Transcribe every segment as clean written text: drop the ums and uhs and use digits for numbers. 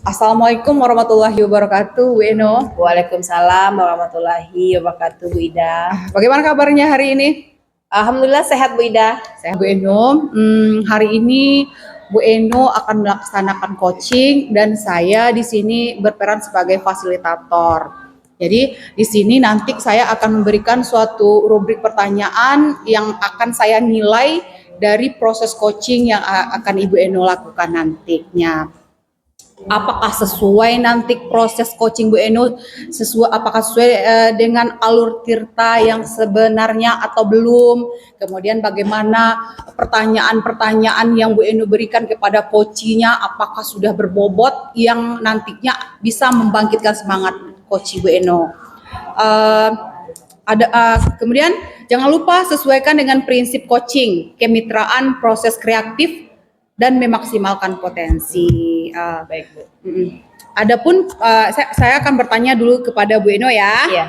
Assalamualaikum warahmatullahi wabarakatuh, Bu Eno. Waalaikumsalam warahmatullahi wabarakatuh, Bu Ida. Bagaimana kabarnya hari ini? Alhamdulillah sehat, Bu Ida. Saya Bu Eno. Hari ini Bu Eno akan melaksanakan coaching dan saya di sini berperan sebagai fasilitator. Jadi di sini nanti saya akan memberikan suatu rubrik pertanyaan yang akan saya nilai dari proses coaching yang akan Ibu Eno lakukan nantinya. Apakah sesuai nanti proses coaching Bu Eno, apakah sesuai dengan alur Tirta yang sebenarnya atau belum? Kemudian bagaimana pertanyaan-pertanyaan yang Bu Eno berikan kepada coachingnya, apakah sudah berbobot yang nantinya bisa membangkitkan semangat coaching Bu Eno? Kemudian jangan lupa sesuaikan dengan prinsip coaching, kemitraan, proses kreatif, dan memaksimalkan potensi. Baik, Bu. Adapun saya akan bertanya dulu kepada Bu Eno ya. Iya.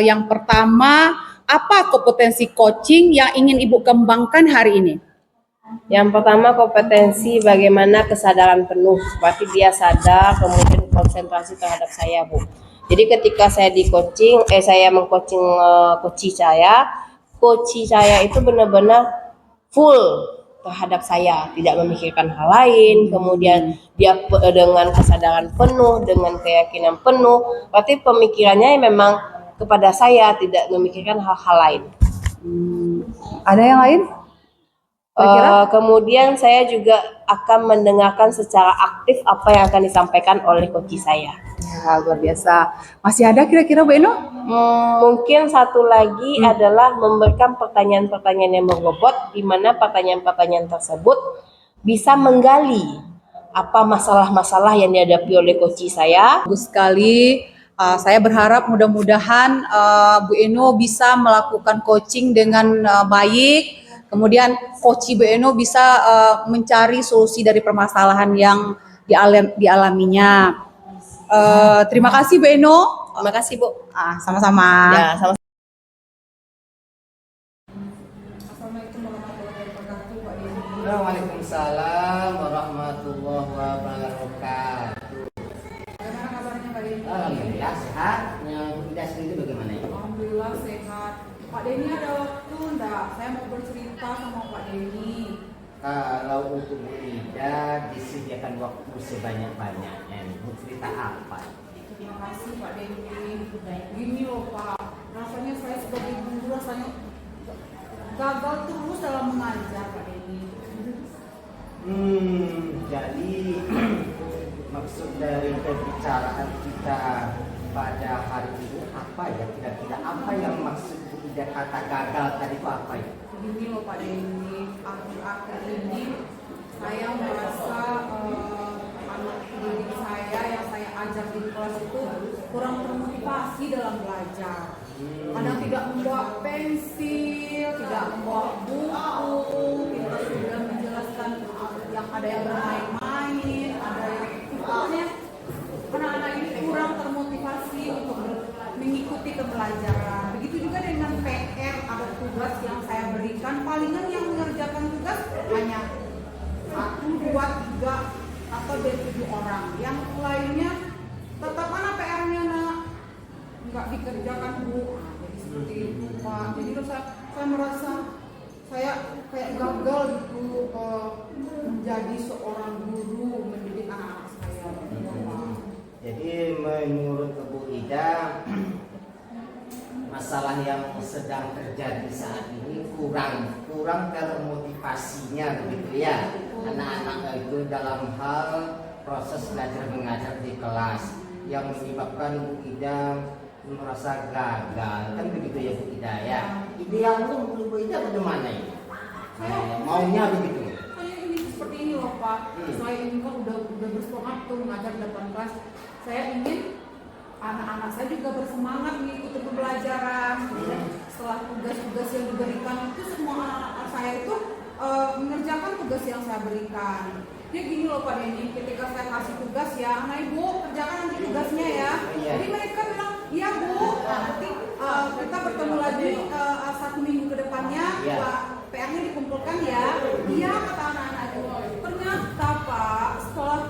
Yang pertama, apa kompetensi coaching yang ingin Ibu kembangkan hari ini? Yang pertama, kompetensi bagaimana kesadaran penuh, seperti dia sadar kemudian konsentrasi terhadap saya, Bu. Jadi ketika saya di coaching, saya mengcoaching coach saya itu benar-benar full terhadap saya, tidak memikirkan hal lain, kemudian dia dengan kesadaran penuh, dengan keyakinan penuh, berarti pemikirannya memang kepada saya, tidak memikirkan hal-hal lain. Ada yang lain? Kemudian saya juga akan mendengarkan secara aktif apa yang akan disampaikan oleh coach saya. Ya, luar biasa. Masih ada kira-kira Bu Eno? Mungkin satu lagi adalah memberikan pertanyaan-pertanyaan yang berbobot, di mana pertanyaan-pertanyaan tersebut bisa menggali apa masalah-masalah yang dihadapi oleh coach saya. Bagus sekali. Saya berharap mudah-mudahan Bu Eno bisa melakukan coaching dengan baik. Kemudian coach Bu Eno bisa mencari solusi dari permasalahan yang dialaminya. Terima kasih Bu Eno. Terima kasih, Bu. Sama-sama. Ya, sama-sama. Assalamualaikum warahmatullahi wabarakatuh, Pak Denny. Waalaikumsalam warahmatullahi wabarakatuh. Bagaimana kabarnya Pak Denny? Alhamdulillah sehat. Yang tidak sendiri bagaimana ya? Alhamdulillah sehat. Pak Denny ada waktu enggak? Saya mau bercerita sama Pak Denny. Kalau untuk Bu Ida disediakan waktu sebanyak-banyaknya. Bu cerita apa? Terima kasih Pak Denny. Gini loh Pak, rasanya saya sebagai guru rasanya gagal terus dalam mengajar Pak Denny. Jadi maksud dari pembicaraan kita pada hari ini apa ya? Kira-kira apa yang maksud Bu Ida kata gagal tadi itu apa ya? Gini loh Pak Denny, akhir-akhir ini saya merasa anak didik saya yang saya ajar di kelas itu kurang termotivasi dalam belajar. Kadang tidak membawa pensil, tidak membawa buku, kita sudah menjelaskan yang ada yang bermain-main, ada yang pokoknya anak-anak ini kurang termotivasi untuk mengikuti pembelajaran. Begitu juga dengan PR atau tugas yang saya berikan, palingan yang mengerjakan tugas hanya 1, 2, 3 atau dari 7 orang. Yang lainnya tetap mana PR-nya nak? Nggak dikerjakan Bu. Jadi seperti itu Pak. Jadi saya merasa saya kayak gagal gitu menjadi seorang guru mendidik anak-anak saya. Jadi menurut Bu Ida masalah yang sedang terjadi saat ini kurang termotivasinya begitu ya anak-anak itu dalam hal proses belajar mengajar di kelas yang menyebabkan Bu Ida merasa gagal kan begitu ya Bu Ida ya. Ideal untuk Bu Ida bagaimana ini? Maunya begitu. Saya ini seperti ini loh Pak. Saya ini kan udah bersemangat tuh mengajar di depan kelas. Saya ingin anak-anak saya juga bersemangat mengikuti pembelajaran. Setelah tugas-tugas yang diberikan itu semua anak-anak saya itu mengerjakan tugas yang saya berikan. Jadi gini loh Pak Denny, ketika saya kasih tugas ya, anak ibu kerjakan nanti tugasnya ya. Jadi mereka bilang, iya Bu, nanti kita bertemu lagi 1 minggu ke depannya, PR-nya dikumpulkan ya. Iya kata anak-anak itu. Ternyata Pak, setelah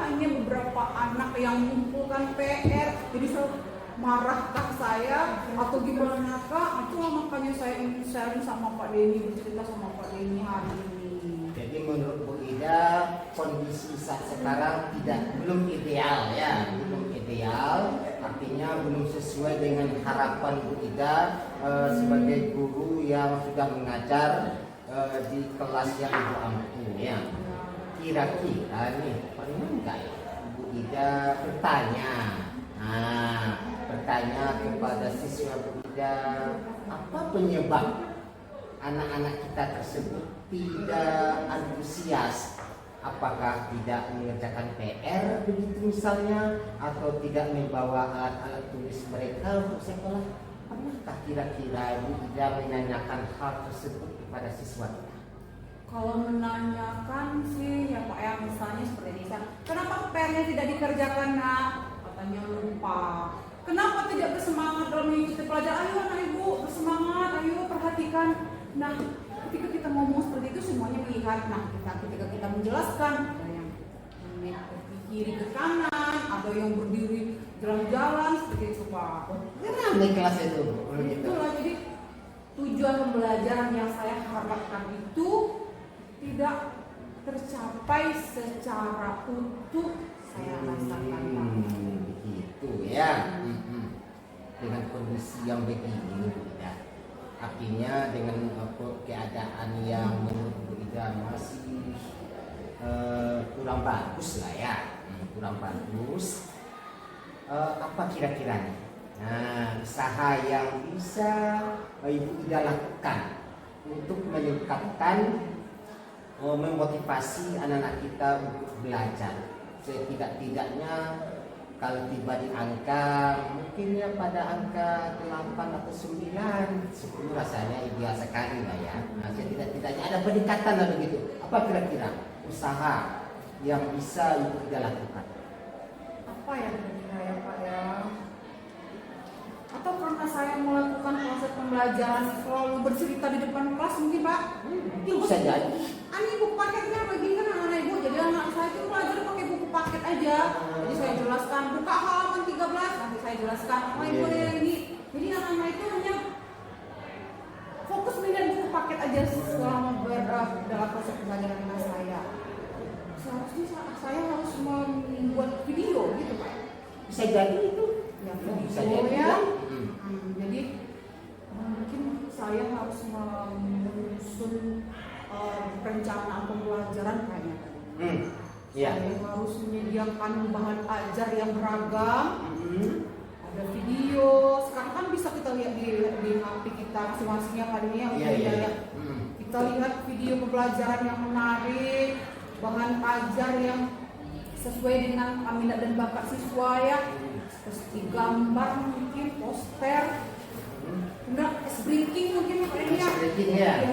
hanya beberapa anak yang mengumpulkan PR, jadi selalu marahkah saya atau gimana kak? Itulah makanya saya ingin sharing sama Pak Denny, bercerita sama Pak Denny hari ini. Jadi menurut Bu Ida kondisi saat sekarang belum ideal ya, belum ideal, artinya belum sesuai dengan harapan Bu Ida sebagai guru yang sudah mengajar di kelas yang Ibu ampu ya. Kira-kira nih pernah nggak ya Bu Ida bertanya kepada siswa Bu Ida, apa penyebab anak-anak kita tersebut tidak antusias? Apakah tidak mengerjakan PR begitu misalnya, atau tidak membawa alat-alat tulis mereka untuk sekolah? Pernahkah kira-kira Bu Ida menanyakan hal tersebut kepada siswa kita? Kalau menanyakan sih ya Pak ya, misalnya seperti ini, kenapa PR-nya tidak dikerjakan nak? Katanya lupa. Kenapa tidak bersemangat dalam mengikuti pelajaran? Ayo anak ibu bersemangat, ayo perhatikan. Nah, ketika kita ngomong seperti itu semuanya melihat. Nah, ketika kita menjelaskan, ada yang ke kiri ke kanan, ada yang berdiri jalan-jalan seperti itu Pak. Ramai kelas itu. Itulah jadi tujuan pembelajaran yang saya harapkan itu tidak tercapai secara utuh, saya rasakan Pak. Begitu ya. Dengan kondisi yang begini Bu Ida, artinya dengan keadaan yang menurut Bu Ida masih kurang bagus lah ya, kurang bagus. Apa kira-kira nih? Nah, usaha yang bisa Ibu Ida lakukan untuk meningkatkan memotivasi anak-anak kita untuk belajar. Setidak-tidaknya kalau tiba di angka, mungkin ya pada angka 8 atau 9, 10 rasanya ideal sekali lah ya. Nah, setidak-tidaknya ada peningkatan lah begitu. Apa kira-kira usaha yang bisa Ibu Ida lakukan? Apa ya kira-kira ya Pak ya? Atau karena saya melakukan proses pembelajaran selalu bercerita di depan kelas mungkin Pak? Bisa jadi. Ani buku paketnya begini kan anak ibu, jadi anak saya itu belajar pakai buku paket aja. Jadi saya jelaskan buka halaman 13, nanti saya jelaskan anak ibu ini. Jadi anak-anak itu hanya fokus melihat buku paket aja selama dalam proses pembelajaran dengan saya. Seharusnya saya harus membuat video gitu Pak. Bisa jadi itu. Ya, Bisa video jadi ya. ya. Jadi mungkin saya harus menyusun perencanaan pembelajaran kayaknya. Ya. Saya harus menyediakan bahan ajar yang beragam. Ada video. Sekarang kan bisa kita lihat di HP kita masing-masing ya kali ini yang Iya. kita lihat video pembelajaran yang menarik, bahan ajar yang sesuai dengan minat dan bakat siswa ya. Seperti gambar mungkin, poster, kemudian S-breaking mungkin ini ya,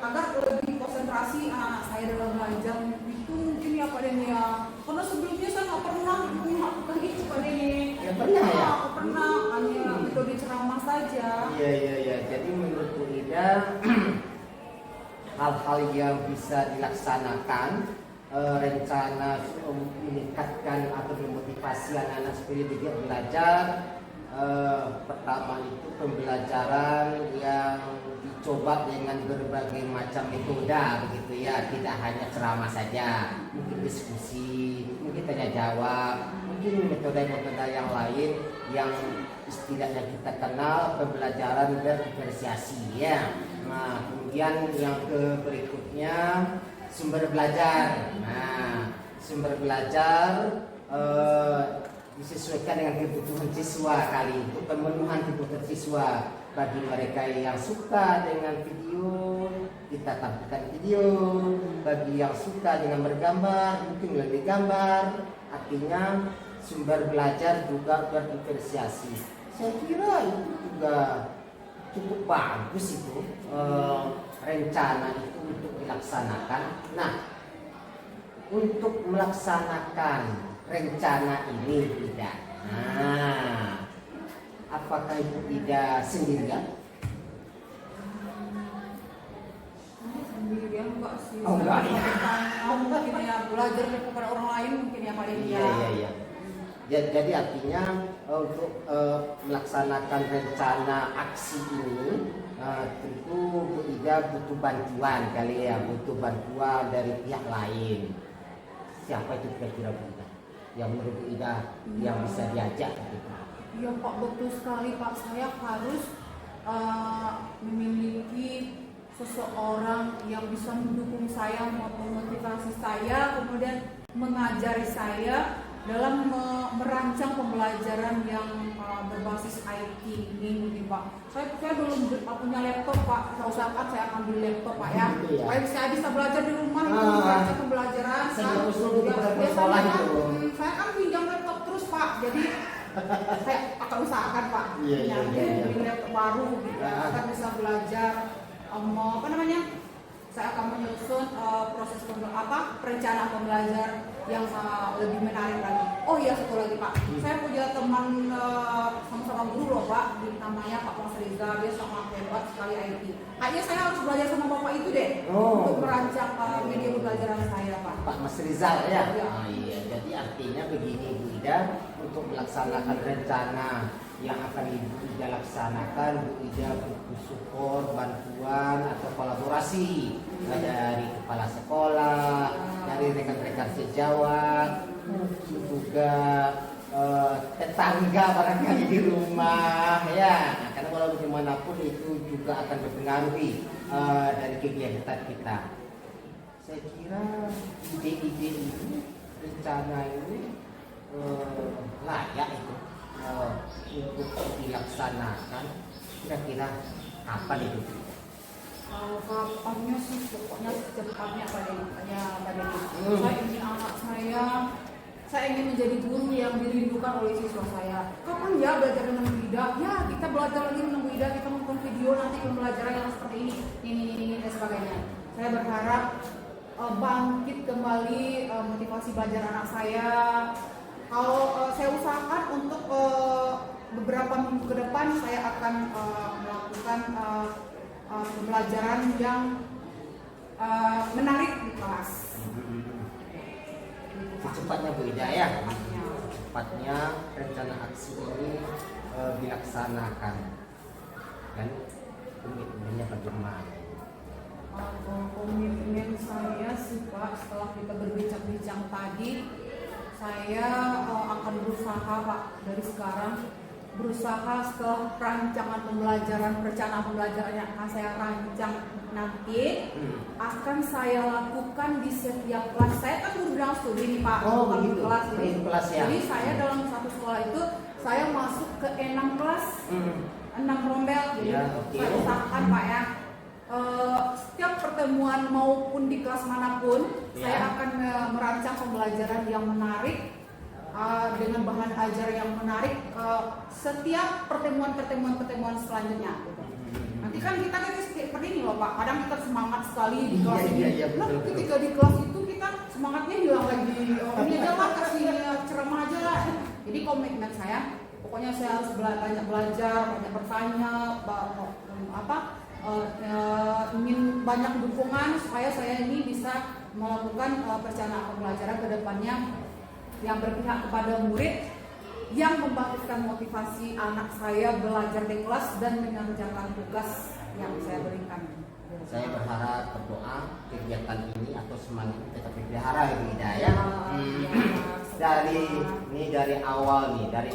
agar lebih konsentrasi anak saya dalam belajar itu mungkin ya Pak Denny ya. Karena sebelumnya saya nggak pernah melakukan itu Pak Denny. Ya pernah ya? Nggak pernah, hanya metode ceramah saja. Iya. Jadi menurut Bu Ida hal-hal yang bisa dilaksanakan, rencana meningkatkan atau memotivasi anak-anak supaya dia belajar. Pertama itu pembelajaran yang dicoba dengan berbagai macam metode begitu ya, tidak hanya ceramah saja, mungkin diskusi, mungkin tanya jawab, mungkin metode-metode yang lain yang setidaknya kita kenal pembelajaran berdiferensiasi ya. Nah, kemudian yang berikutnya sumber belajar. Nah, sumber belajar disesuaikan dengan kebutuhan siswa kali itu, pemenuhan kebutuhan siswa. Bagi mereka yang suka dengan video, kita tampilkan video. Bagi yang suka dengan bergambar, mungkin lebih gambar. Artinya sumber belajar juga berdiferensiasi. Saya kira itu juga cukup bagus itu rencana itu untuk dilaksanakan. Nah, untuk melaksanakan rencana ini tidak. Nah, apakah Ibu Ida sendirian? Sendirian enggak sih. Oh, enggak ya. Mungkin ya belajar kepada orang lain mungkin ya Pak Denny ya. Iya. Jadi artinya untuk melaksanakan rencana aksi ini tentu Bu Ida butuh bantuan kali ya, butuh bantuan dari pihak lain. Siapa itu kira-kira Bu Ida? Yang menurut Bu Ida yang bisa diajak gitu. Iya Pak, betul sekali Pak. Saya harus memiliki seseorang yang bisa mendukung saya, memotivasi saya, kemudian mengajari saya dalam merancang pembelajaran yang berbasis IT ini mungkin Pak. Saya belum punya laptop Pak. Saya usahakan saya akan beli laptop Pak ya. Supaya saya bisa belajar di rumah itu merancang pembelajaran. Saya usul di sekolah itu. Saya kan pinjam laptop terus Pak. Jadi saya akan usahakan Pak. Beli laptop baru gitu. Akan bisa belajar apa namanya? Saya akan menyusun proses perencanaan pembelajar yang lebih menarik lagi. Oh iya, satu lagi Pak, saya punya teman sama-sama guru loh Pak, namanya Pak Mas Riza, dia sangat hebat sekali IT. Kayaknya saya harus belajar sama Bapak itu deh untuk merancang media pembelajaran saya Pak. Pak Mas Rizal ya? Iya. Iya, jadi artinya begini Bu Ida, untuk melaksanakan rencana yang akan Ibu Ida laksanakan, Bu Ida butuh support, bantuan atau kolaborasi dari kepala sekolah, dari rekan-rekan sejawat, juga tetangga barangkali di rumah ya. Nah, karena kalau dimanapun itu juga akan berpengaruhi dari kegiatan kita. Saya kira ide-ide ini, rencana ini layak itu untuk dilaksanakan. Kira-kira kapan itu? Kapannya sih pokoknya secepatnya Pak Denny. Saya ingin anak saya ingin menjadi guru yang dirindukan oleh siswa saya. Kapan ya belajar dengan Bu Ida? Ya kita belajar lagi dengan Bu Ida, kita nonton video nanti pembelajaran yang seperti ini dan sebagainya. Saya berharap bangkit kembali motivasi belajar anak saya. Kalau saya usahakan untuk beberapa minggu ke depan saya akan melakukan pembelajaran yang menarik di kelas. Secepatnya Bu Ida ya. Secepatnya rencana aksi ini dilaksanakan. Dan komitmennya bagaimana? Komitmen saya sih Pak, setelah kita berbincang-bincang tadi, saya akan berusaha Pak dari sekarang, berusaha setelah perencanaan pembelajaran yang akan saya rancang nanti akan saya lakukan di setiap kelas. Saya kan guru bidang studi nih Pak, Begitu. kelas ini. Kelas ya. Jadi saya dalam satu sekolah itu saya masuk ke 6 kelas, 6 rombel. Jadi saya usahakan Pak ya. Setiap pertemuan maupun di kelas manapun saya akan merancang pembelajaran yang menarik dengan bahan ajar yang menarik setiap pertemuan selanjutnya gitu. Nanti kan kita seperti ini loh Pak, kadang kita semangat sekali di kelas ini. Nah ketika di kelas itu kita semangatnya hilang lagi. Ini aja lah, kasih ceramah aja lah. Jadi komitmen saya, pokoknya saya harus banyak belajar, banyak bertanya, ingin banyak dukungan supaya saya ini bisa melakukan perencanaan pembelajaran ke depannya yang berpihak kepada murid, yang membangkitkan motivasi anak saya belajar di kelas dan mengerjakan tugas yang saya berikan. Saya berharap berdoa kegiatan ini atau semangat tetap dipelihara ya Bu Ida ya. Dari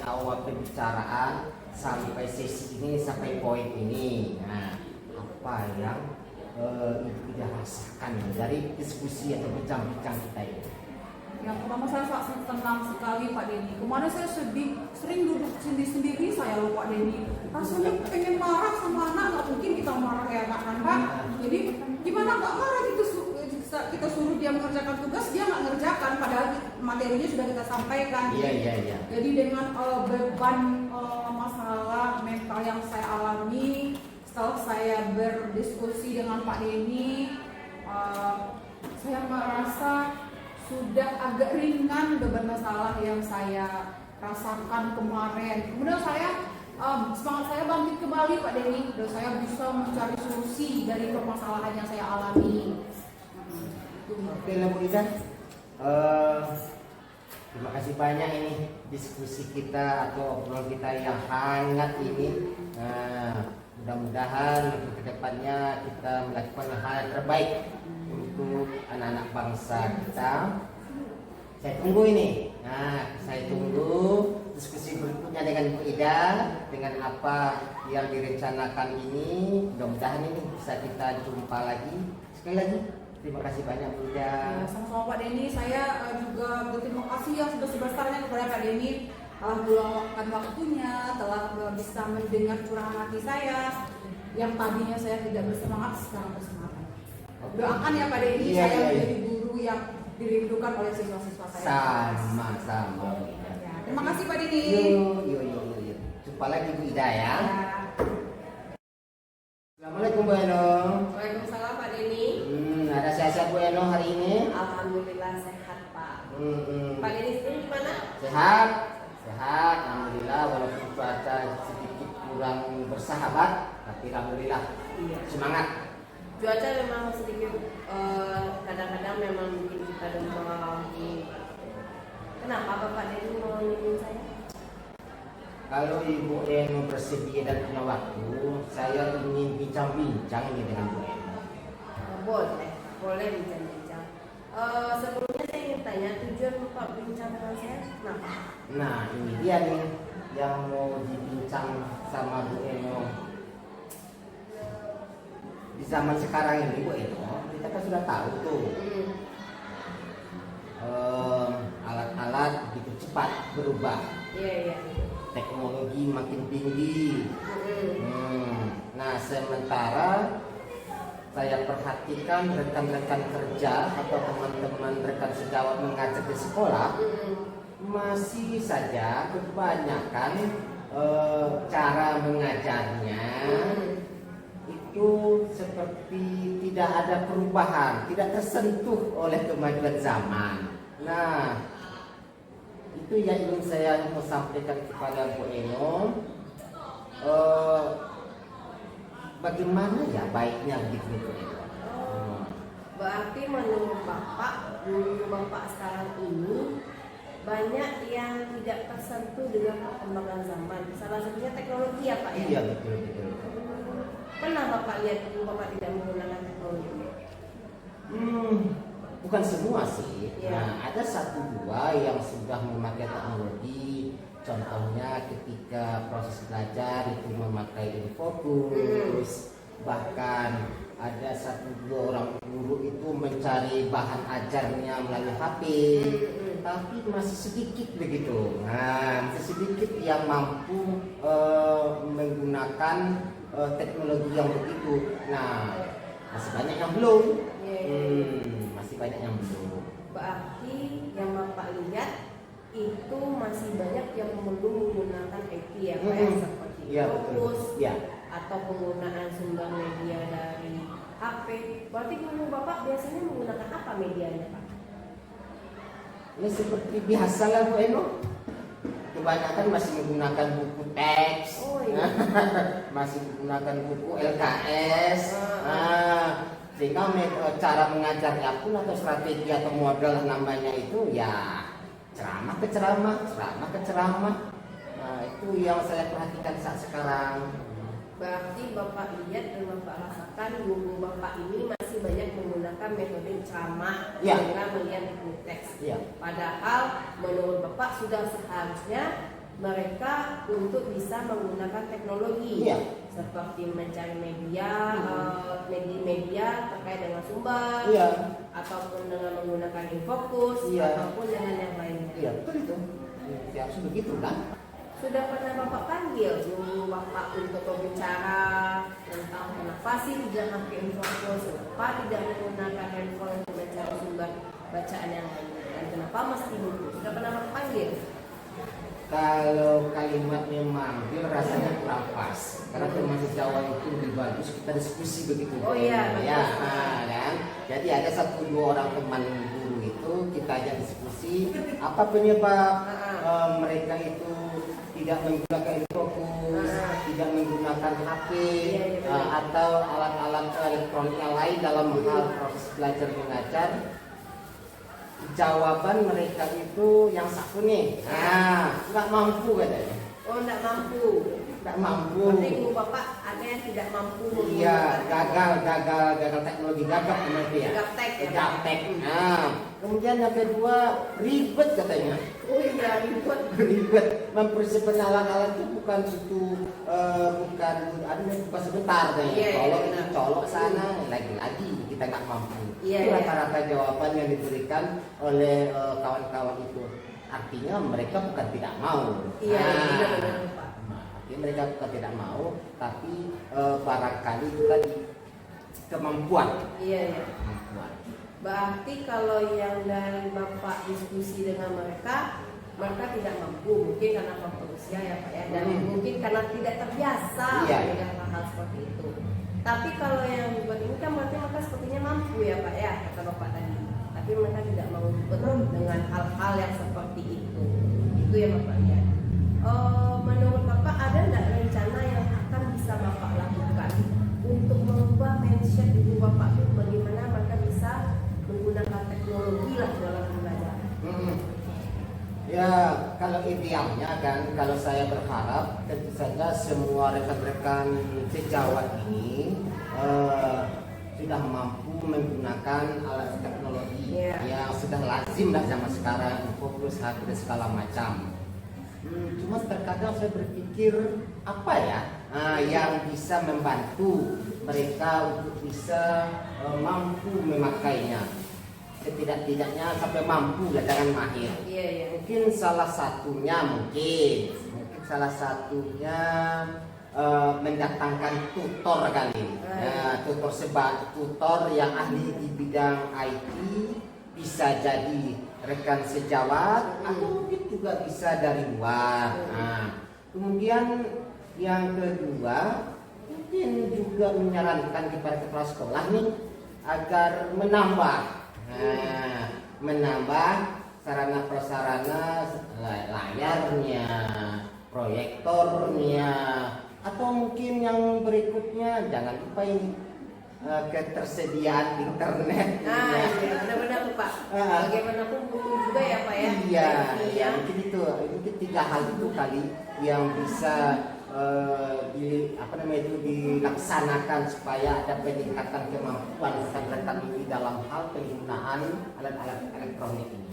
awal pembicaraan sampai sesi ini, sampai poin ini. Nah, apa yang Ibu Ida rasakan dari diskusi atau bincang-bincang kita ini? Yang pertama saya sangat tenang sekali Pak Denny. Kemarin saya sering duduk sendiri saya loh Pak Denny. Rasanya pengen marah sama anak, nggak mungkin kita marah kayak anak-anak. Jadi gimana nggak marah gitu, kita suruh dia mengerjakan tugas, dia nggak ngerjakan padahal materinya sudah kita sampaikan. Iya. Jadi dengan beban masalah mental yang saya alami setelah saya berdiskusi dengan Pak Denny, saya merasa sudah agak ringan beban masalah yang saya rasakan kemarin. Kemudian semangat saya bangkit kembali Pak Denny, dan saya bisa mencari solusi dari permasalahan yang saya alami. Oke lah Bu Ida, Terima kasih banyak ini diskusi kita atau obrolan kita yang hangat ini. Nah, mudah-mudahan untuk kedepannya kita melakukan hal yang terbaik untuk anak-anak bangsa kita. Saya tunggu ini. Nah, saya tunggu diskusi berikutnya dengan Bu Ida, dengan apa yang direncanakan ini. Mudah-mudahan ini bisa kita jumpa lagi. Sekali lagi, terima kasih banyak Bu Ida. Sama-sama Pak Denny, saya juga berterima kasih yang sebesar-besarnya kepada Pak Denny telah meluangkan waktunya, telah bisa mendengar curahan hati saya yang tadinya saya tidak bersemangat, sekarang bersemangat. Doakan ya Pak Denny, Iya, saya iya, iya. menjadi guru yang dirindukan oleh siswa-siswa saya. Sama-sama Bu Ida. Ya, terima kasih Pak Denny. Yuk. Jumpa lagi Bu Ida ya. Ya. Assalamualaikum Bu Eno. Waalaikumsalam Pak Denny. Ada sehat-sehat Bu Eno hari ini? Alhamdulillah sehat Pak. Pak Denny sendiri gimana? Sehat, alhamdulillah, walaupun cuaca sedikit kurang bersahabat, tapi alhamdulillah Iya. semangat. Cuaca memang sedikit kadang-kadang memang bikin kita demam. Kenapa Bapak Denny mau ngirimin saya? Kalau Ibu Eno bersedia dan punya waktu, saya ingin bincang-bincang ini dengan Bu Eno. Boleh bincang-bincang. Sebelumnya saya ingin tanya tujuan Bapak bincang dengan saya kenapa? Nah, ini dia nih yang mau dibincang sama Bu Eno. Di zaman sekarang ini Bu Eno, kita kan sudah tahu tuh alat-alat begitu cepat berubah. Iya. Teknologi makin tinggi. Nah, sementara saya perhatikan rekan-rekan kerja atau teman-teman rekan sejawat mengajar di sekolah masih saja kebanyakan cara mengajarnya itu seperti tidak ada perubahan, tidak tersentuh oleh kemajuan zaman. Nah, itu yang ingin saya mau sampaikan kepada Bu Eno. Bagaimana ya baiknya begitu Bu Eno? Berarti menurut guru Bapak sekarang ini banyak yang tidak tersentuh dengan perkembangan zaman. Salah satunya teknologi ya Pak ya? Iya betul. Pernah Bapak lihat guru Bapak tidak menggunakan teknologi? Bukan semua sih. Iya. Nah, ada satu dua yang sudah memakai teknologi. Contohnya ketika proses belajar itu memakai infocus. Bahkan ada satu dua orang guru itu mencari bahan ajarnya melalui HP. Tapi masih sedikit begitu. Nah, masih sedikit yang mampu menggunakan teknologi yang begitu. Nah, masih banyak yang belum. Masih banyak yang belum. Berarti yang Bapak lihat itu masih banyak yang belum menggunakan IT ya Pak ya? Seperti Iya, fokus Iya. atau penggunaan sumber media dari HP. Berarti guru Bapak biasanya menggunakan apa medianya Pak? Ini seperti biasa lah Bu Eno. Kebanyakan masih menggunakan buku teks. Oh iya. Masih menggunakan buku LKS. Sehingga cara mengajarnya pun atau strategi atau model namanya itu ya ceramah ke ceramah. Nah, itu yang saya perhatikan saat sekarang. Berarti Bapak lihat dan Bapak rasakan guru Bapak ini masih banyak menggunakan metode ceramah Iya. dengan melihat buku teks. Iya. Padahal menurut Bapak sudah seharusnya mereka untuk bisa menggunakan teknologi Iya. seperti mencari media, media terkait dengan sumber, Iya. ataupun dengan menggunakan infocus, Iya. ataupun dengan yang lainnya. Iya, betul itu. Ya, harus begitu kan? Sudah pernah Bapak panggil guru Bapak untuk berbicara tentang kenapa sih tidak pakai infocus, kenapa tidak menggunakan handphone untuk mencari sumber bacaan yang lainnya, dan kenapa mesti buku? Sudah pernah Bapak panggil? Kalau kalimatnya manggil rasanya kurang pas karena termasuk Jawa itu lebih bagus kita diskusi begitu. Oh iya, ya, bagus. kan. Jadi ada satu dua orang teman guru itu kita ajak diskusi apa penyebab mereka itu tidak menggunakan fokus, tidak menggunakan HP Iya. atau alat-alat elektronik yang lain dalam hal proses belajar mengajar. jawaban mereka itu yang satu nih. Nah, nggak mampu katanya. Oh, enggak mampu. Nggak mampu. Berarti guru bapak ada yang tidak mampu. Iya, gagal teknologi, gagap namanya ya. Gaptek ya, Pak? Gaptek. Nah, kemudian yang kedua ribet katanya. Oh iya, ribet. Ribet mempersiapkan alat-alat itu bukan bukan sebentar nih. Iya, Kalau iya, kita benar. colok sana lagi kita nggak mampu. Iya, Itu iya. rata-rata jawaban yang diberikan oleh kawan-kawan itu. Artinya mereka bukan tidak mau. Iya, Nah, benar-benar, Pak. artinya mereka bukan tidak mau, tapi barangkali itu tadi kemampuan. Iya, iya. Kemampuan. Berarti kalau yang dari bapak diskusi dengan mereka tidak mampu, mungkin karena faktor usia ya Pak ya, dan mungkin karena tidak terbiasa Iya, dengan hal-hal seperti itu. Tapi kalau yang dibuat ini kan berarti mereka sepertinya mampu ya Pak ya, kata bapak tadi. Tapi mereka tidak mau betul dengan hal-hal yang seperti itu. Itu yang bapak lihat. Menurut bapak ada nggak rencana yang akan bisa bapak lakukan untuk mengubah mindset ibu bapak itu bagaimana mereka bisa menggunakan teknologi lah dalam belajar? Ya, kalau idealnya kan, kalau saya berharap tentu saja semua rekan-rekan sejawat ini sudah mampu menggunakan alat teknologi yang sudah lazim lah zaman sekarang, fokus HP dan segala macam. Cuma terkadang saya berpikir apa ya yang bisa membantu mereka untuk bisa mampu memakainya. Setidak-tidaknya sampai mampu lah, jangan mahir. Iya, iya. Mungkin salah satunya mendatangkan tutor kali. Tutor yang ahli di bidang IT, bisa jadi rekan sejawat atau mungkin juga bisa dari luar. Kemudian yang kedua, mungkin juga menyarankan kepada kepala sekolah nih agar menambah sarana prasarana, layarnya, proyektornya, atau mungkin yang berikutnya jangan lupa ini ketersediaan internet. Iya, benar-benar Pak. Bagaimanapun butuh juga ya Pak ya. Iya, mungkin itu, mungkin 3 hal itu kali yang bisa dilaksanakan supaya ada peningkatan kemampuan rekan-rekan ini dalam hal penggunaan alat-alat elektronik ini.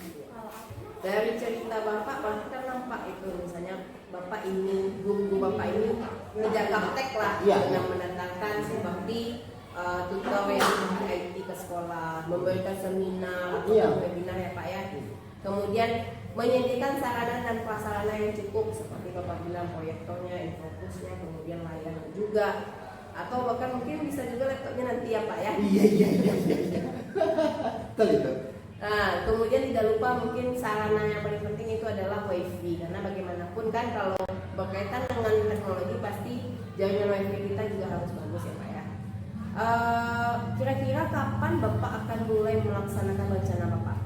Dari cerita bapak kan nampak itu misalnya bapak ini, guru bapak ini ngejaga gaptek lah, yang mendatangkan seperti tutor yang IT ke sekolah, memberikan seminar atau webinar ya Pak ya. Kemudian menyediakan sarana dan prasarana yang cukup seperti bapak bilang, proyektornya, infocusnya, kemudian layar juga, atau bahkan mungkin bisa juga laptopnya nanti ya Pak ya. Iya. Betul itu. Nah, kemudian tidak lupa mungkin sarana yang paling penting itu adalah wifi, karena bagaimanapun kan kalau berkaitan dengan teknologi pasti jaringan wifi kita juga harus bagus ya Pak ya. Kira-kira kapan Bapak akan mulai melaksanakan rencana Bapak?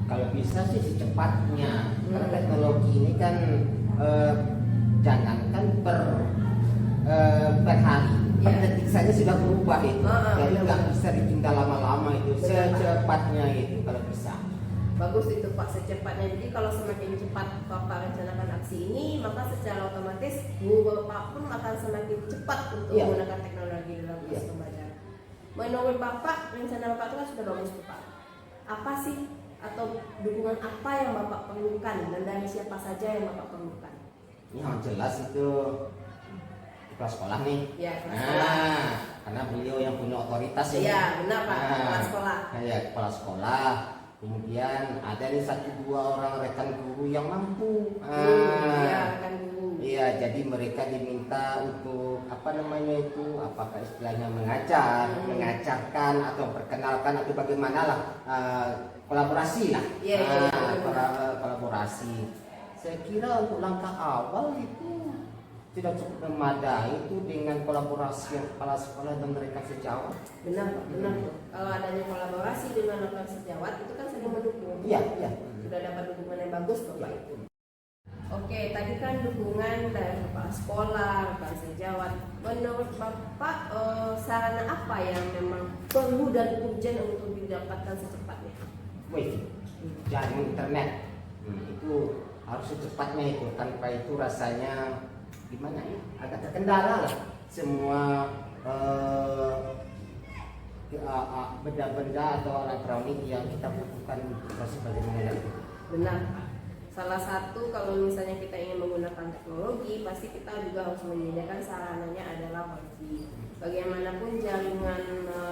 Kalau bisa sih secepatnya, karena teknologi ini kan jangankan per hari, per detik saja sudah berubah itu. Jadi nggak bisa ditunda lama-lama itu, secepatnya itu kalau bisa. Bagus itu Pak, secepatnya. Jadi kalau semakin cepat Bapak rencanakan aksi ini, maka secara otomatis guru Bapak pun akan semakin cepat untuk menggunakan teknologi dalam proses pembelajaran. Menurut Bapak, rencana Bapak itu kan sudah bagus Pak. Apa sih atau dukungan apa yang Bapak perlukan dan dari siapa saja yang Bapak perlukan? Yang jelas itu kepala sekolah nih. Ya, kepala sekolah. Karena beliau yang punya otoritas ya. Iya, benar Pak, kepala sekolah. Ya, kepala sekolah. Kemudian ada nih 1-2 orang rekan guru yang mampu. Rekan guru. Iya, jadi mereka diminta untuk apakah istilahnya mengajarkan atau perkenalkan atau bagaimana lah, kolaborasi lah. Kolaborasi. Saya kira untuk langkah awal itu tidak cukup memadai itu dengan kolaborasi kepala sekolah dan mereka sejawat. Benar Pak, benar. Kalau adanya kolaborasi dengan rekan sejawat itu kan saling mendukung. Iya. Sudah dapat dukungan yang bagus Bapak itu. Oke, tadi kan dukungan dari kepala sekolah, rekan sejawat. Menurut Bapak, sarana apa yang memang perlu dan urgent untuk didapatkan secepatnya? wifi, jaringan internet. Itu harus secepatnya itu, tanpa itu rasanya gimana ya, agak terkendala lah semua benda-benda atau elektronik yang kita butuhkan untuk proses bagaimana itu. Benar. Salah satu kalau misalnya kita ingin menggunakan teknologi, pasti kita juga harus menyediakan sarananya adalah wifi. Bagaimanapun jaringan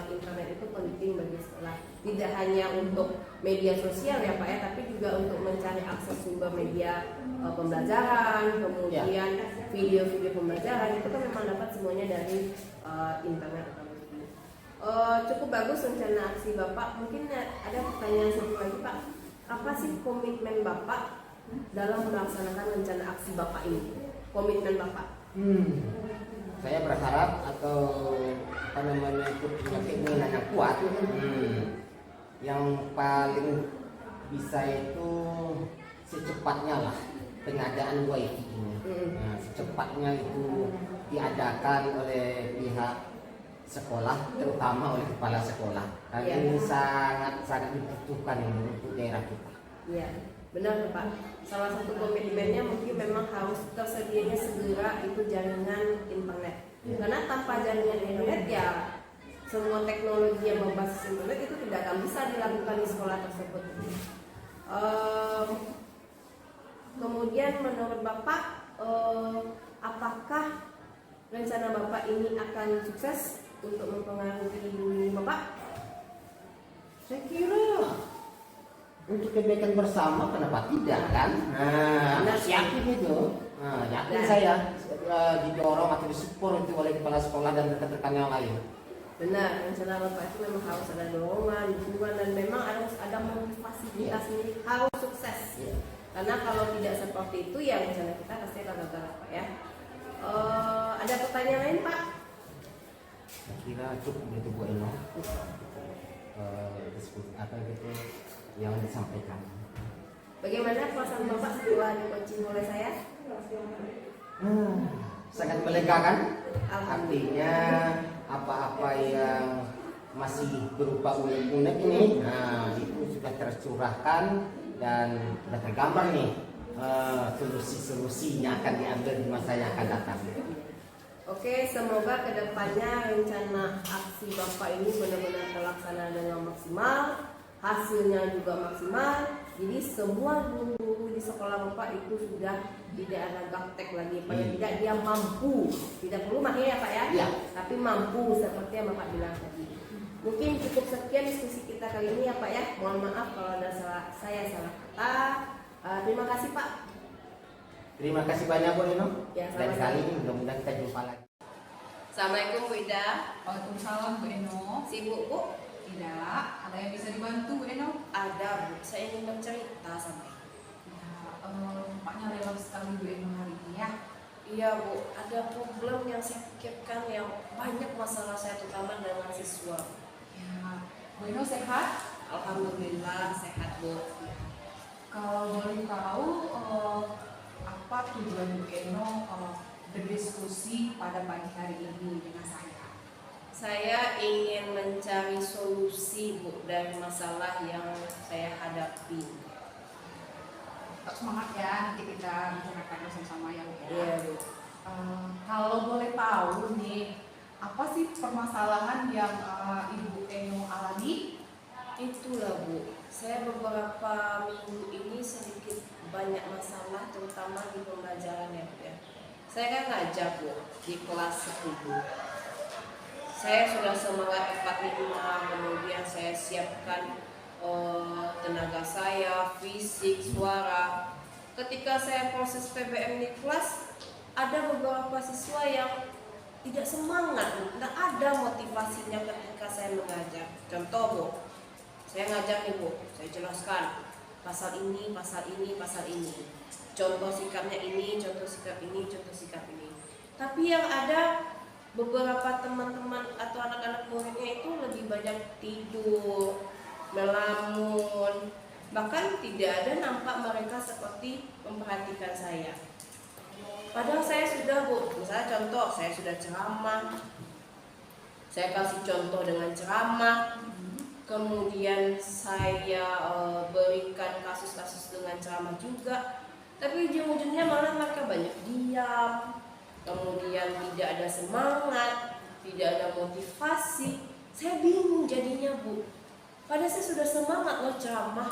internet itu penting bagi sekolah. Tidak hanya untuk media sosial ya Pak ya, tapi juga untuk mencari akses sumber media pembelajaran, kemudian video-video pembelajaran itu kan memang dapat semuanya dari internet atau wifi. Cukup bagus rencana aksi Bapak. Mungkin ada pertanyaan satu lagi Pak. Apa sih komitmen Bapak dalam melaksanakan rencana aksi Bapak ini? Komitmen Bapak? Saya berharap atau apa namanya itu punya keinginan yang kuat. Yang paling bisa itu secepatnya lah pengadaan wifi ini. Nah, secepatnya itu diadakan oleh pihak sekolah, terutama oleh kepala sekolah. Karena ini sangat dibutuhkan untuk daerah kita. Iya, benar Pak. Salah satu komitmennya mungkin memang harus tersedianya segera itu jaringan internet. Karena tanpa jaringan internet ya semua teknologi yang berbasis internet itu tidak akan bisa dilakukan di sekolah tersebut. Kemudian menurut Bapak, apakah rencana Bapak ini akan sukses untuk mempengaruhi Bapak? Saya kira untuk kebaikan bersama kenapa tidak kan? Yakin itu. Yakin saya didorong atau disupport itu oleh kepala sekolah dan rekan-rekan yang lain. Benar, rencana Bapak itu memang harus ada dorongan, dukungan, dan memang harus ada motivasi kita sendiri harus sukses. Karena kalau tidak seperti itu ya rencana kita pasti akan gagal Pak ya. Ada pertanyaan lain Pak? Saya kira cukup itu Bu Eno. Diskusi apa gitu yang disampaikan. Bagaimana perasaan Bapak setelah di-coaching oleh saya? Sangat melegakan. Artinya apa-apa yang masih berupa unek-unek ini, itu sudah tercurahkan dan sudah tergambar nih solusi-solusinya akan diambil di masa yang akan datang. Oke, semoga kedepannya rencana aksi Bapak ini benar-benar terlaksana dengan maksimal, hasilnya juga maksimal. Jadi semua guru-guru di sekolah Bapak itu sudah tidak ada gaptek lagi, paling tidak dia mampu, tidak perlu makanya ya Pak ya, tapi mampu seperti yang Bapak bilang tadi. Mungkin cukup sekian diskusi kita kali ini ya Pak ya. Mohon maaf kalau ada saya salah kata. Terima kasih Pak. Terima kasih banyak Bu Eno. Ya, Dan kali ini mudah-mudahan kita jumpa lagi. Assalamualaikum Bu Ida. Waalaikumsalam Bu Eno. Sibuk Bu? Tidak, ada yang bisa dibantu Bu Eno? Ada Bu, saya ingin bercerita sama Ibu. Nampaknya lelah sekali Bu Eno hari ini ya. Iya Bu, ada problem yang saya pikirkan yang banyak masalah saya terutama dengan siswa. Ya, Bu Eno sehat? Alhamdulillah sehat Bu. Kalau boleh tahu apa tujuan Bu Eno berdiskusi pada pagi hari ini dengan saya? Saya ingin mencari solusi Bu dari masalah yang saya hadapi. Tetap semangat ya, nanti kita bicarakan bersama-sama ya Bu. Iya Bu. Kalau boleh tahu nih, apa sih permasalahan yang Ibu Eno alami? Itulah Bu, saya beberapa minggu ini sedikit banyak masalah terutama di pembelajaran ya Bu ya. Saya kan ngajar Bu di kelas 10. Saya sudah semangat 45, kemudian saya siapkan tenaga saya, fisik, suara. Ketika saya proses PBM di kelas, ada beberapa siswa yang tidak semangat, tidak ada motivasinya ketika saya mengajar. Contoh Bu, saya ngajar nih Bu, saya jelaskan pasal ini, pasal ini, pasal ini. Contoh sikapnya ini, contoh sikap ini, contoh sikap ini. Tapi yang ada beberapa teman-teman atau anak-anak muridnya itu lebih banyak tidur, melamun, bahkan tidak ada nampak mereka seperti memperhatikan saya. Padahal saya sudah Bu, misalnya contoh, saya sudah ceramah, saya kasih contoh dengan ceramah, kemudian saya berikan kasus-kasus dengan ceramah juga, tapi ujung-ujungnya malah mereka banyak diam, kemudian tidak ada semangat, tidak ada motivasi. Saya bingung jadinya, Bu. Padahal saya sudah semangat loh ceramah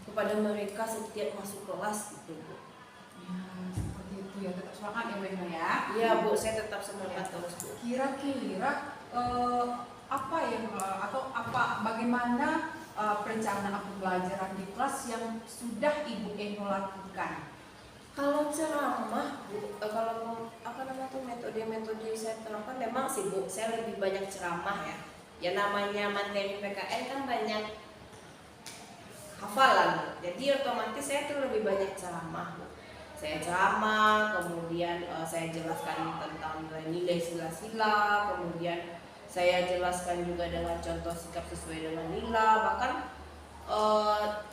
kepada mereka setiap masuk kelas gitu, Bu. Ya, seperti itu ya, tetap semangat ya Bu Eno ya. Iya, Bu, saya tetap semangat terus, Bu. Kira-kira apa yang atau apa bagaimana perencanaan pembelajaran di kelas yang sudah Ibu Eno lakukan? Kalau ceramah, Bu, kalau apa namanya tuh metode-metode saya terapkan memang sih, Bu, saya lebih banyak ceramah ya. Ya namanya materi PKN kan banyak hafalan, jadi otomatis saya tuh lebih banyak ceramah, Bu. Saya ceramah, kemudian saya jelaskan tentang nilai sila-sila, kemudian saya jelaskan juga dengan contoh sikap sesuai dengan nilai, bahkan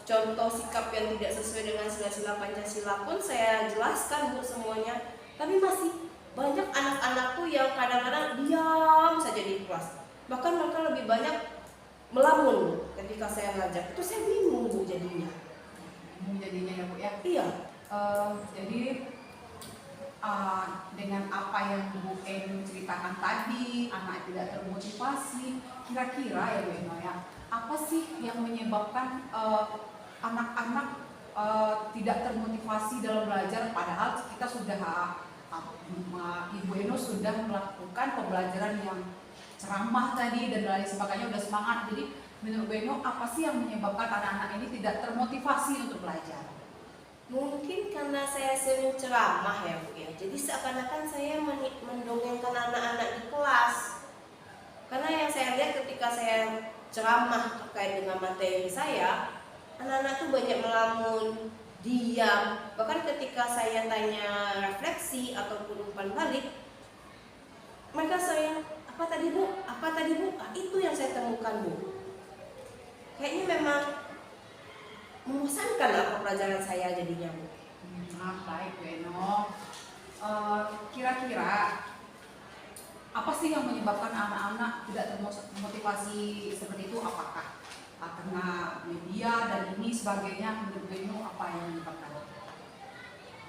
contoh sikap yang tidak sesuai dengan sila-sila Pancasila pun saya jelaskan, Bu, semuanya. Tapi masih banyak anak-anak tuh yang kadang-kadang diam saja di kelas. Bahkan mereka lebih banyak melamun ketika saya ngajar. Itu saya bingung, Bu, jadinya. Jadinya ya Bu ya. Iya. Jadi dengan apa yang Bu Eno ceritakan tadi, anak tidak termotivasi, kira-kira ya Bu Eno ya, apa sih yang menyebabkan anak-anak tidak termotivasi dalam belajar, padahal kita sudah Ibu Eno sudah melakukan pembelajaran yang ceramah tadi dan lain sebagainya, udah semangat. Jadi menurut Bu Eno, apa sih yang menyebabkan anak-anak ini tidak termotivasi untuk belajar? Mungkin karena saya sering ceramah ya, Bu ya. Jadi seakan-akan saya mendongengkan anak-anak di kelas. Karena yang saya lihat ketika saya ceramah terkait dengan materi saya, anak-anak tuh banyak melamun, diam. Bahkan ketika saya tanya refleksi ataupun umpan balik, mereka saya, apa tadi Bu? Apa tadi Bu? Itu yang saya temukan, Bu. Kayaknya memang membosankan lah pembelajaran saya jadinya, Bu. Baik Bu Eno. Kira-kira apa sih yang menyebabkan anak-anak tidak termotivasi seperti itu? Apakah karena media dan ini sebagainya? Menurut Bu Eno, apa yang menyebabkan?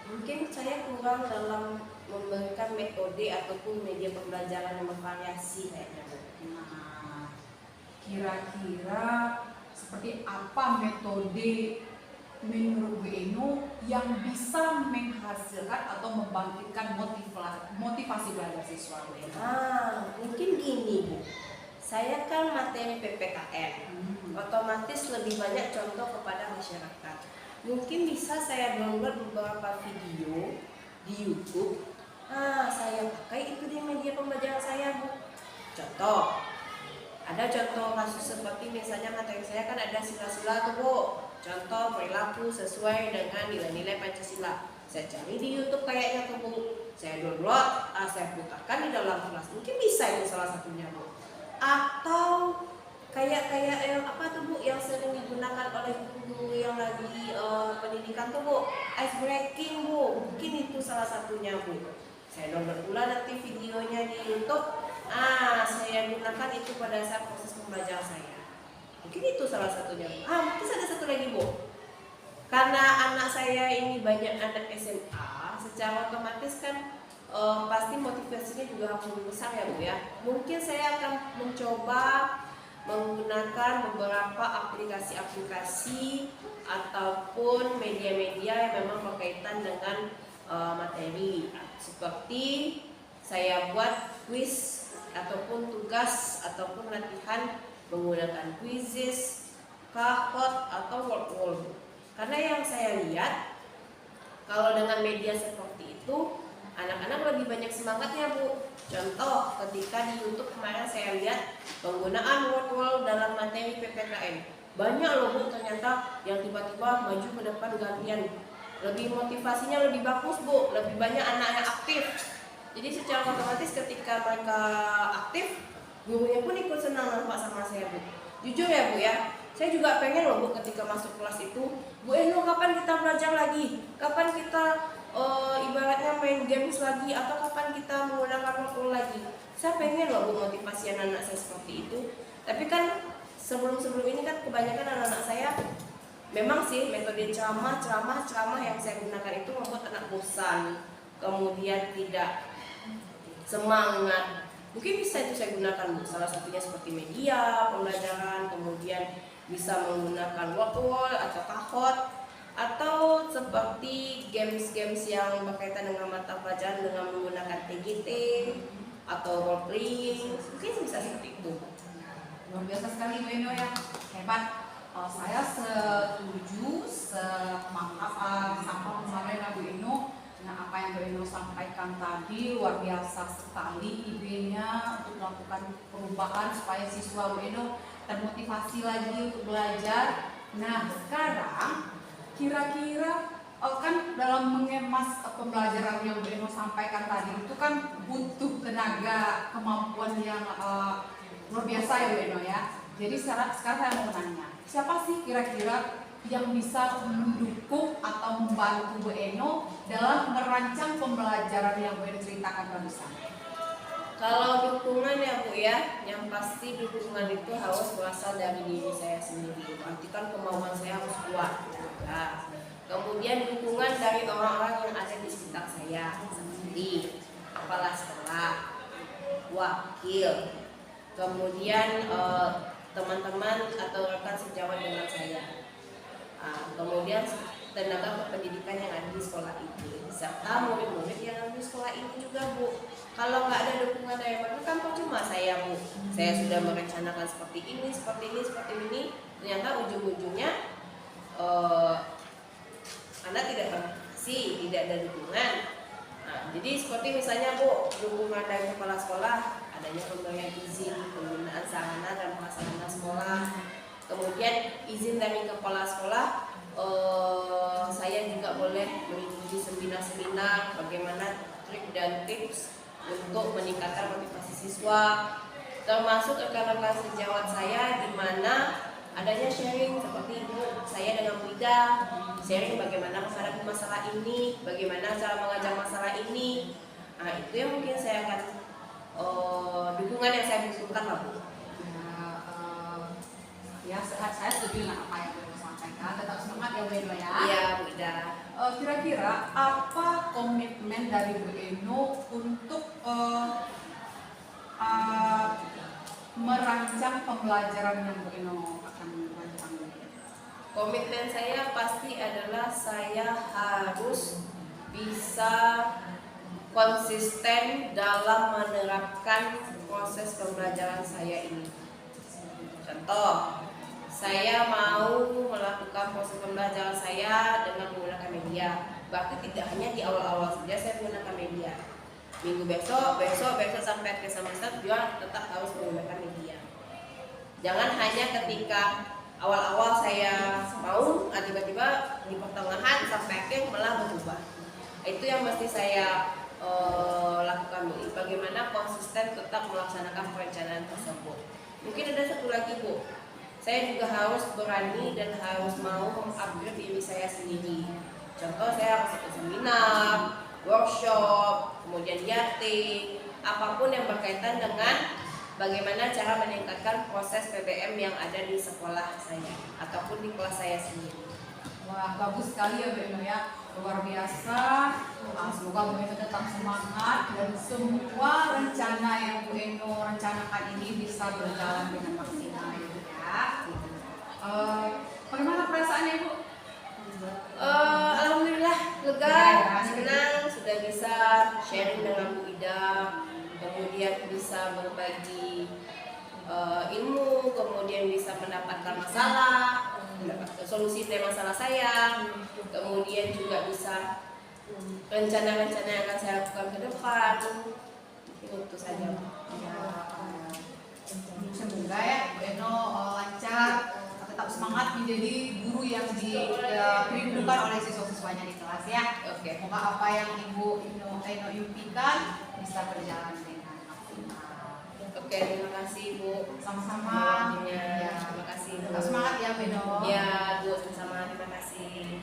Mungkin saya kurang dalam memberikan metode ataupun media pembelajaran yang bervariasi kayaknya, Bu. Nah, kira-kira seperti apa metode menurut Bu Eno yang bisa menghasilkan atau membangkitkan motivasi belajar siswa Bu Eno? Mungkin gini, Bu. Saya kan materi PPKN, otomatis lebih banyak contoh kepada masyarakat. Mungkin bisa saya download beberapa video di YouTube. Saya pakai itu di media pembelajaran saya, Bu. Contoh, ada contoh kasus seperti misalnya materi saya kan ada sila-sila tuh, Bu. Contoh perilaku sesuai dengan nilai-nilai Pancasila. Saya cari di YouTube kayaknya tuh, Bu. Saya download, saya putarkan di dalam kelas. Mungkin bisa itu salah satunya, Bu. Atau kayak yang apa tuh, Bu, yang sering digunakan oleh guru yang lagi pendidikan tuh, Bu, ice breaking, Bu. Mungkin itu salah satunya, Bu. Saya download pula nanti videonya di YouTube. Saya gunakan itu pada saat proses pembelajaran saya. Mungkin itu salah satunya. Mungkin ada satu lagi, Bu. Karena anak saya ini banyak anak SMA, secara otomatis kan pasti motivasinya juga harus lebih besar ya, Bu ya. Mungkin saya akan mencoba menggunakan beberapa aplikasi-aplikasi ataupun media-media yang memang berkaitan dengan materi. Seperti saya buat quiz ataupun tugas ataupun latihan menggunakan quizzes, Kahoot atau Wordwall. Karena yang saya lihat kalau dengan media seperti itu anak-anak lebih banyak semangatnya, Bu. Contoh, ketika di YouTube kemarin saya lihat penggunaan Wordwall dalam materi PPKN. Banyak loh, Bu, ternyata yang tiba-tiba maju ke depan gantian. Lebih motivasinya lebih bagus, Bu. Lebih banyak anak-anak aktif. Jadi secara otomatis ketika mereka aktif, gurunya pun ikut senang nampak sama saya, Bu. Jujur ya, Bu ya. Saya juga pengen loh, Bu, ketika masuk kelas itu, Bu Eno, kapan kita belajar lagi? Kapan kita ibaratnya main games lagi, atau kapan kita menggunakan Wordwall lagi? Saya pengen loh, Bu, motivasi anak-anak saya seperti itu. Tapi kan sebelum ini kan kebanyakan anak-anak saya memang sih metode ceramah yang saya gunakan itu membuat anak bosan, kemudian tidak semangat. Mungkin bisa itu saya gunakan, salah satunya seperti media pembelajaran, kemudian bisa menggunakan wall atau kahot, atau seperti games yang berkaitan dengan mata pelajaran dengan menggunakan TGT atau role playing, mungkin bisa seperti itu. Luar biasa sekali Bu Eno ya, hebat. Saya setuju sama dengan Bu Eno. Nah, apa yang Bu Eno sampaikan tadi luar biasa sekali idenya untuk melakukan perubahan supaya siswa Bu Eno termotivasi lagi untuk belajar. Nah, sekarang kira-kira kan dalam mengemas pembelajaran yang Bu Eno sampaikan tadi itu kan butuh tenaga, kemampuan yang luar biasa ya Bu Eno ya. Jadi sekarang saya mau tanya, siapa sih kira-kira yang bisa mendukung atau membantu Bu Eno dalam merancang pembelajaran yang Bu Eno ceritakan barusan? Kalau dukungan ya Bu ya, yang pasti dukungan itu harus berasal dari diri saya sendiri. Berarti kan kemauan saya harus kuat. Nah, kemudian dukungan dari orang-orang yang ada di sekitar saya, seperti kepala sekolah, wakil, kemudian teman-teman atau rekan sejawat dengan saya. Kemudian tenaga pendidikan yang ada di sekolah ini, serta murid-murid yang ada di sekolah ini juga Bu. Kalau nggak ada dukungan dari mereka kan percuma saya Bu. Saya sudah merencanakan seperti ini, ternyata ujung-ujungnya anak tidak terkasih, tidak ada dukungan. Nah, jadi seperti misalnya Bu, dukungan dari kepala sekolah, adanya pemberian izin penggunaan sarana dan prasarana sekolah. Kemudian izin dari kepala sekolah, saya juga boleh mengikuti seminar-seminar bagaimana trik dan tips untuk meningkatkan motivasi siswa, termasuk rekan-rekan sejawat saya di mana adanya sharing seperti Ibu saya dengan Bu Ida, sharing bagaimana menghadapi masalah ini, bagaimana cara mengajar masalah ini. Nah, itu yang mungkin saya akan dukungan yang saya butuhkan lah Bu. Ya, saya setuju dengan apa yang Bu Eno sampaikan. Tetap semangat ya Bu Eno ya. Iya Bu Ida. Kira-kira apa komitmen dari Bu Eno untuk merancang pembelajaran yang Bu Eno akan rancang? Komitmen saya pasti adalah saya harus bisa konsisten dalam menerapkan proses pembelajaran saya ini. Contoh, saya mau melakukan proses pembelajaran saya dengan menggunakan media. Berarti tidak hanya di awal-awal saja saya menggunakan media. Minggu besok sampai ke semester juga tetap harus menggunakan media. Jangan hanya ketika awal-awal saya mau, tiba-tiba di pertengahan sampai akhir malah berubah. Itu yang mesti saya lakukan Bu. Bagaimana konsisten tetap melaksanakan perencanaan tersebut. Mungkin ada satu lagi Bu. Saya juga harus berani dan harus mau mengupgrade diri saya sendiri. Contoh, saya harus ikut seminar, workshop, kemudian yachting, apapun yang berkaitan dengan bagaimana cara meningkatkan proses PBM yang ada di sekolah saya ataupun di kelas saya sendiri. Wah, bagus sekali ya Bu Eno ya, luar biasa. Semoga Bu Eno tetap semangat dan semua rencana yang Bu Eno rencanakan ini bisa berjalan dengan maksimal ya Bu ya. Bagaimana perasaannya Bu? Alhamdulillah lega, Ya, senang sudah bisa sharing dengan Bu Ida, kemudian bisa berbagi ilmu, kemudian bisa mendapatkan masalah, mendapatkan solusi dari masalah saya, kemudian juga bisa rencana-rencana yang akan saya lakukan ke depan. Itu saja. Semoga ya Bu Eno lancar, tetap semangat menjadi guru yang dirindukan oleh siswa-siswanya di kelas ya. Oke. Semoga apa yang Ibu Eno impikan bisa berjalan dengan maksimal. Oke, terima kasih Bu. Sama-sama. Ya, Ya. terima kasih Bu. Tetap semangat ya Bu Eno. Ya Bu, sama-sama, terima kasih.